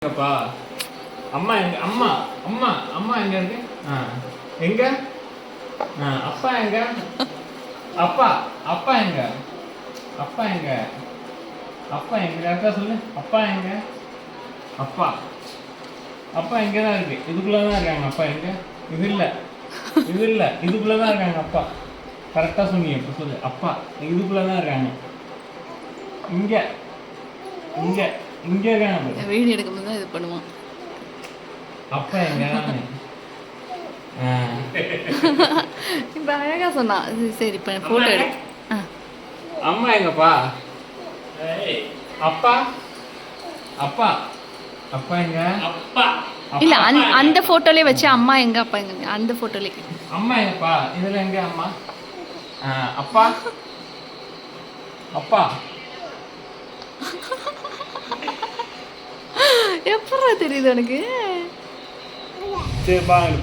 அப்பா அம்மா எங்க அம்மா அம்மா அம்மா எங்க இருக்கு எங்க அப்பா எங்க அப்பா அப்பா எங்க அப்பா எங்க அப்பா எங்க கரெக்டா சொல்லு அப்பா எங்க அப்பா அப்பா இங்கே தான் இருக்கு இதுக்குள்ளதான் இருக்காங்க அப்பா எங்க இது இல்ல இதுக்குள்ளதான் இருக்காங்க அப்பா கரெக்டா சொன்னீங்க இப்ப சொல்லு அப்பா இதுக்குள்ளதான் இருக்காங்க இங்க இங்க இங்க இருக்காங்க வீடியோ எடுக்கும்போது தான் இது பண்ணுவான் அப்பா எங்க இப்போ அழகாக சொன்னான் சரி இப்போ ஃபோட்டோ எடு அம்மா எங்கப்பா அப்பா அப்பா அப்பா எங்க அப்பா இல்லை அந்த ஃபோட்டோலேயே வச்சு அம்மா எங்க அப்பா எங்க அந்த ஃபோட்டோலேயே அம்மா எங்கப்பா இதில் எங்க அம்மா அப்பா அப்பா எப்படா தெரியுது உனக்கு சரி பாருங்க